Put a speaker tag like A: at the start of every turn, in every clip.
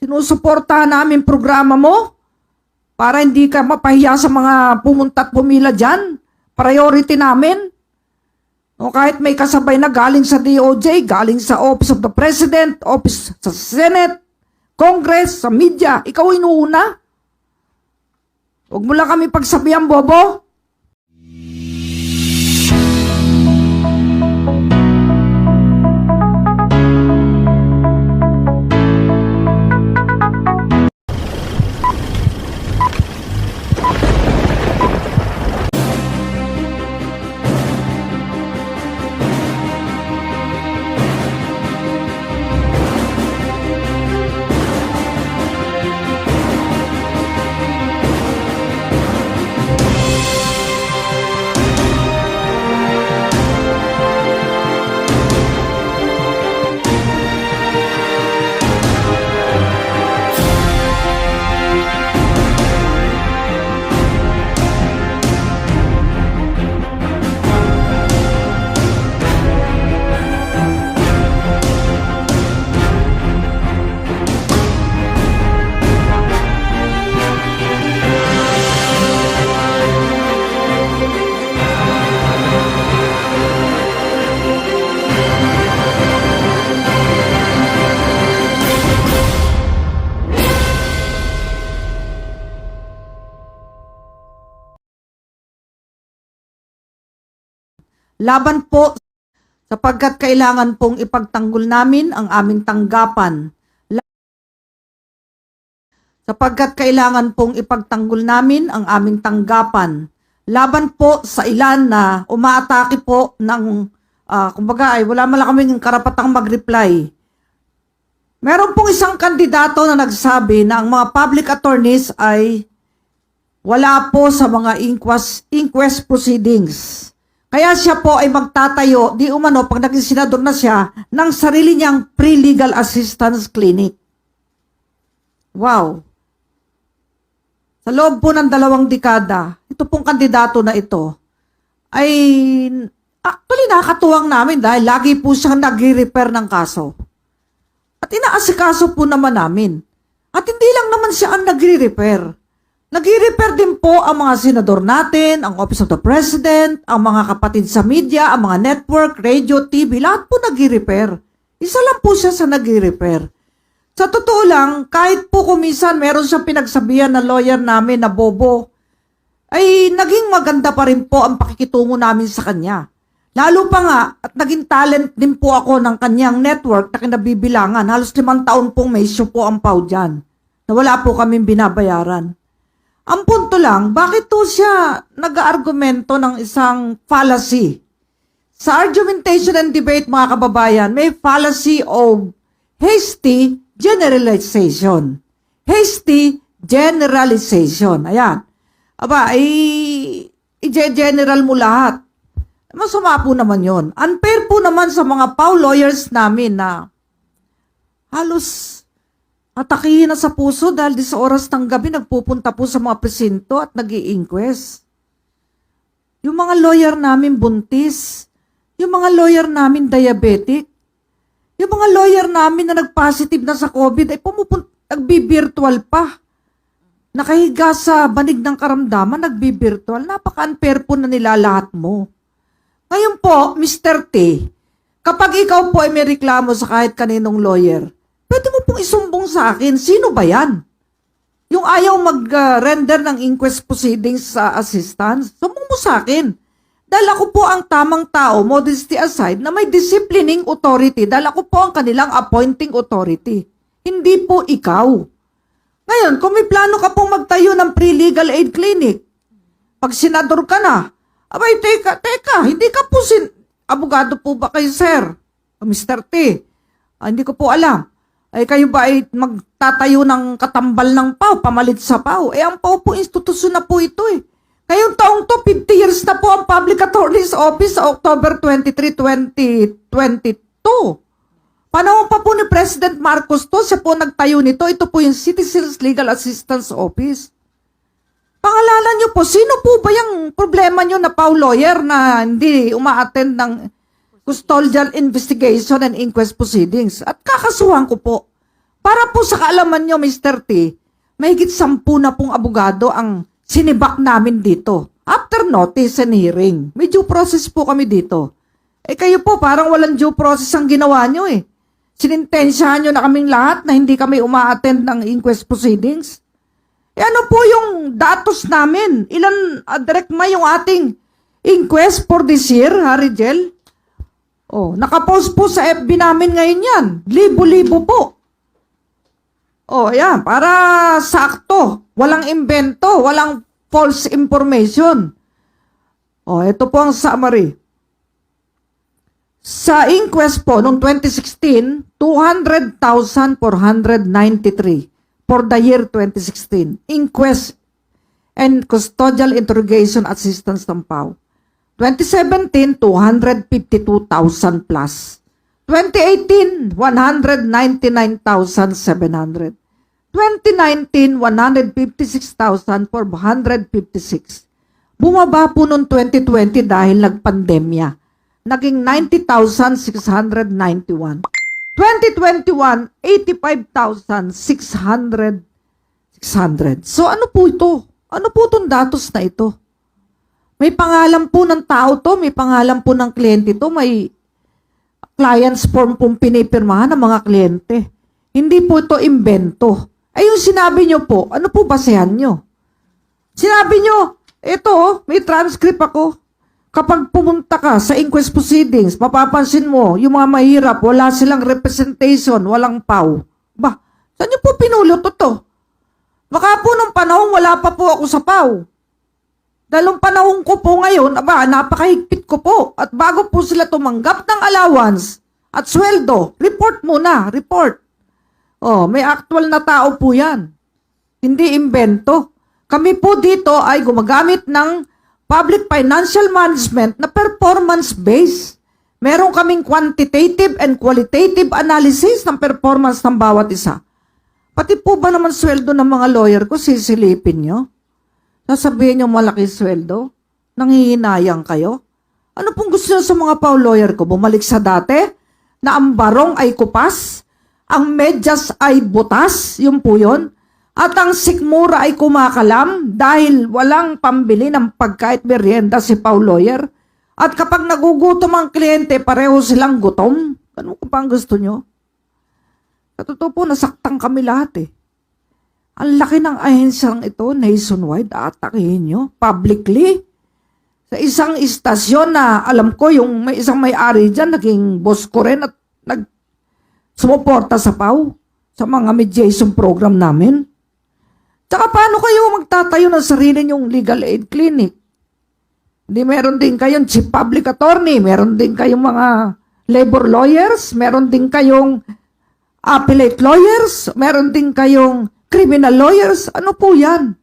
A: Sinusuportahan namin programa mo para hindi ka mapahiya sa mga pumunta at pumila dyan. Priority namin. O kahit may kasabay na galing sa DOJ, galing sa Office of the President, Office sa Senate, Congress, sa media, ikaw inuuna. Huwag mo lang kami pagsabihan, bobo. Laban po sapagkat kailangan pong ipagtanggol namin ang aming tanggapan. Sapagkat kailangan pong ipagtanggol namin ang aming tanggapan. Laban po sa ilan na umaatake po ng, kumbaga ay wala man lang kaming karapatang mag-reply. Meron pong isang kandidato na nagsabi na ang mga public attorneys ay wala po sa mga inquest proceedings. Kaya siya po ay magtatayo, di umano, pag naging senador na siya, ng sarili niyang pre-legal assistance clinic. Wow! Sa loob po ng 2 dekada, ito pong kandidato na ito, ay actually nakakatuwang namin dahil lagi po siyang nag-repair ng kaso. At inaasikaso po naman namin. At hindi lang naman siya ang nag-repair. Nag-repair din po ang mga senador natin, ang Office of the President, ang mga kapatid sa media, ang mga network, radio, TV, lahat po nag-repair. Isa lang po siya sa nag-repair. Sa totoo lang, kahit po kumisan meron siyang pinagsabihan na lawyer namin na bobo, ay naging maganda pa rin po ang pakikitungo namin sa kanya. Lalo pa nga, at naging talent din po ako ng kanyang network na kinabibilangan. Halos 5 taon pong may issue po ang PAW dyan, na wala po kaming binabayaran. Ang punto lang, bakit to siya nag-aargumento ng isang fallacy? Sa argumentation and debate, mga kababayan, may fallacy of hasty generalization. Hasty generalization. Ayan. Aba, i-general mo lahat. Masama po naman yon. Unfair po naman sa mga PAW lawyers namin na halos atakihin na sa puso dahil di sa oras ng gabi nagpupunta po sa mga presinto at nag-i-inquest. Yung mga lawyer namin buntis, yung mga lawyer namin diabetic, yung mga lawyer namin na nag-positive na sa COVID ay nagbi-virtual pa. Nakahiga sa banig ng karamdaman, nagbi-virtual. Napaka-unfair po na nilalahat mo. Ngayon po, Mr. T, kapag ikaw po ay may reklamo sa kahit kaninong lawyer, pwede mo pong isumbong sa akin, sino ba yan? Yung ayaw mag-render ng inquest proceedings sa assistance, sumbong mo sa akin. Dahil ako po ang tamang tao, modesty aside, na may disciplining authority. Dahil ako po ang kanilang appointing authority. Hindi po ikaw. Ngayon, kung may plano ka pong magtayo ng pre-legal aid clinic, pag senador ka na, abay, teka, hindi ka po abogado po ba kayo, sir? Mr. T, hindi ko po alam. Ay kayo ba ay magtatayo ng katambal ng PAW, pamalit sa PAW? Ang PAW po, institusyon na po ito eh. Ngayong taong to, 50 years na po ang Public Attorney's Office sa October 23, 2022. Panahon pa po ni President Marcos to, siya po nagtayo nito. Ito po yung Citizens Legal Assistance Office. Pangalanan nyo po, sino po ba yung problema nyo na PAW lawyer na hindi uma-attend ng custodial investigation and inquest proceedings? At kakasuhan ko po. Para po sa kaalaman nyo, Mr. T, mahigit 10 na pong abogado ang sinibak namin dito. After notice and hearing, may due process po kami dito. Kayo po, parang walang due process ang ginawa nyo eh. Sinintensyahan nyo na kaming lahat na hindi kami uma-attend ng inquest proceedings. Ano po yung datos namin? Ilan, direct yung ating inquest for this year, Rigel? Nakapost po sa FB namin ngayon yan. Libo-libo po. Ayan, para sakto. Walang invento, walang false information. Ito po ang summary. Sa inquest po, noong 2016, 200,493 for the year 2016. Inquest and custodial interrogation assistance ng PAO. 2017, 252,000 plus. 2018, 199,700. 2019, 156,456. Bumaba po noong 2020 dahil nagpandemya. Naging 90,691. 2021, 85,600. So ano po ito? Ano po itong datos na ito? May pangalan po ng tao to, may pangalan po ng kliyente to, may clients form pong pinipirmahan ng mga kliyente. Hindi po ito imbento. Yung sinabi nyo po, ano po basehan nyo? Sinabi nyo, ito, may transcript ako. Kapag pumunta ka sa inquest proceedings, mapapansin mo, yung mga mahirap, wala silang representation, walang PAW. Saan nyo po pinulot ito? Baka po nung panahon, wala pa po ako sa PAW. Dalong panahon ko po ngayon, napakahigpit ko po. At bago po sila tumanggap ng allowance at sweldo, report muna, report. May actual na tao po yan. Hindi imbento. Kami po dito ay gumagamit ng public financial management na performance-based. Meron kaming quantitative and qualitative analysis ng performance ng bawat isa. Pati po ba naman sweldo ng mga lawyer ko, sisilipin nyo? Sasabihin nyo malaki sweldo? Nanghihinayang kayo? Ano pong gusto nyo sa mga PAW lawyer ko? Bumalik sa dati? Na ang barong ay kupas? Ang medyas ay butas? Yun po yun? At ang sikmura ay kumakalam dahil walang pambili ng pagkain merienda si PAW lawyer? At kapag nagugutom ang kliyente, pareho silang gutom? Ano pa ang gusto nyo? Sa totoo po, nasaktan kami lahat eh. Ang laki ng ahensyang ito, nationwide, atakihin nyo, publicly. Sa isang istasyon na, alam ko, yung may isang may-ari dyan, naging boss ko rin at sumuporta sa PAW, sa mga mediation program namin. Tsaka paano kayo magtatayo ng sarili nyong legal aid clinic? Hindi meron din kayong chief public attorney, meron din kayong mga labor lawyers, meron din kayong appellate lawyers, meron din kayong criminal lawyers. Ano po yan?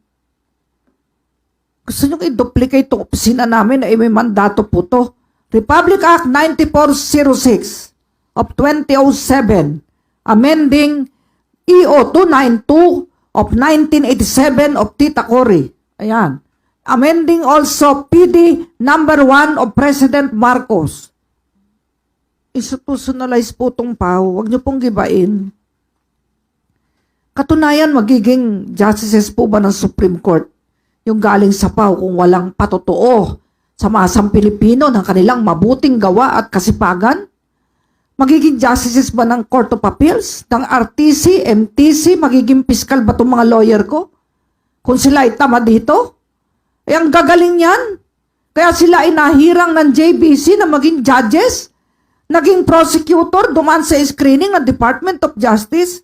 A: Gusto nyo i-duplicate itong opisina namin na may mandato po to. Republic Act 9406 of 2007, amending EO 292 of 1987 of Tita Cory. Ayan. Amending also PD number 1 of President Marcos. Institutionalize po itong PAW. Huwag nyo pong gibain. Katunayan, magiging justices po ba ng Supreme Court yung galing sa PAW kung walang patotoo sa masang Pilipino ng kanilang mabuting gawa at kasipagan? Magiging justices ba ng Court of Appeals, ng RTC, MTC, magiging fiscal ba itong mga lawyer ko? Kung sila ay tama dito? Ang gagaling yan. Kaya sila ay nahirang ng JBC na maging judges, naging prosecutor, dumaan sa screening ng Department of Justice.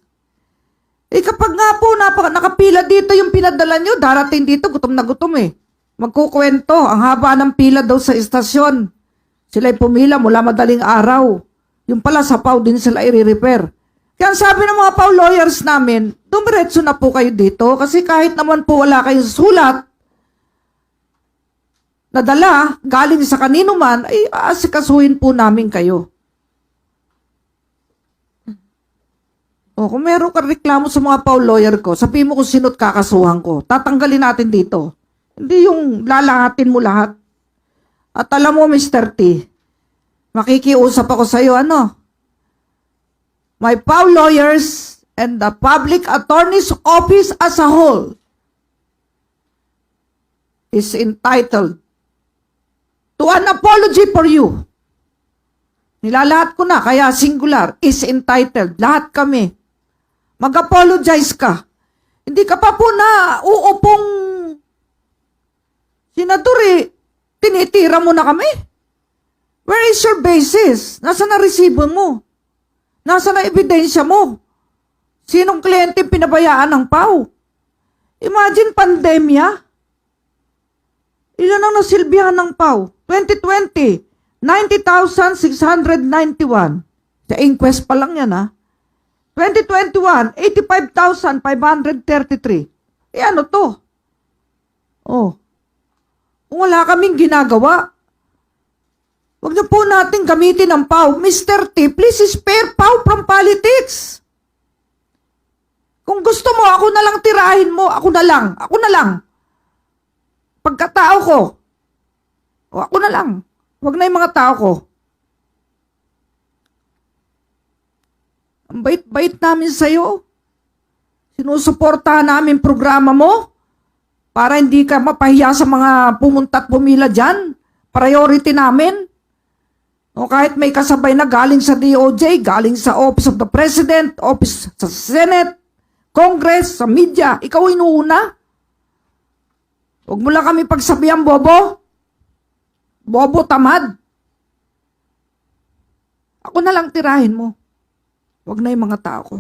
A: Kapag nga po nakapila dito yung pinadala nyo, darating dito, gutom na gutom eh. Magkukwento, ang haba ng pila daw sa istasyon. Sila'y pumila mula madaling araw. Yung pala sa PAW din sila i-repair. Kaya sabi ng mga PAW lawyers namin, dumiretso na po kayo dito kasi kahit naman po wala kayong sulat na dala galing sa kanino man, ay aasikasuhin po namin kayo. Kung meron kang reklamo sa mga PAW lawyer ko, sabihin mo kung sino't kakasuhan ko. Tatanggalin natin dito. Hindi yung lalahatin mo lahat. At alam mo, Mr. T, makikiusap ako sa iyo, My PAW lawyers and the Public Attorney's Office as a whole is entitled to an apology for you. Nilalahat ko na, kaya singular, is entitled. Lahat kami. Mag-apologize ka. Hindi ka pa po na uupong senador eh. Tinitira mo na kami. Where is your basis? Nasaan na resibo mo? Nasaan na ebidensya mo? Sinong kliyente pinabayaan ng PAW? Imagine pandemya. Ilan ang nasilbihan ng PAW? 2020, 90,691. Sa inquest pa lang yan, ha? 2021, 85,533. Eh, ano to? Oh. Kung wala kaming ginagawa, huwag na po natin gamitin ang PAW. Mr. T, please spare PAW from politics. Kung gusto mo, ako na lang tirahin mo. Ako na lang. Ako na lang. Pagkatao ko. O, ako na lang. Huwag na yung mga tao ko. Ang bait-bait namin sa'yo. Sinusuportahan namin programa mo para hindi ka mapahiya sa mga pumunta at pumila dyan. Priority namin. O kahit may kasabay na galing sa DOJ, galing sa Office of the President, Office sa Senate, Congress, sa media, ikaw inuuna. Huwag mo lang kami pagsabihan, bobo. Bobo tamad. Ako na lang tirahin mo. Huwag na yung mga tao ko.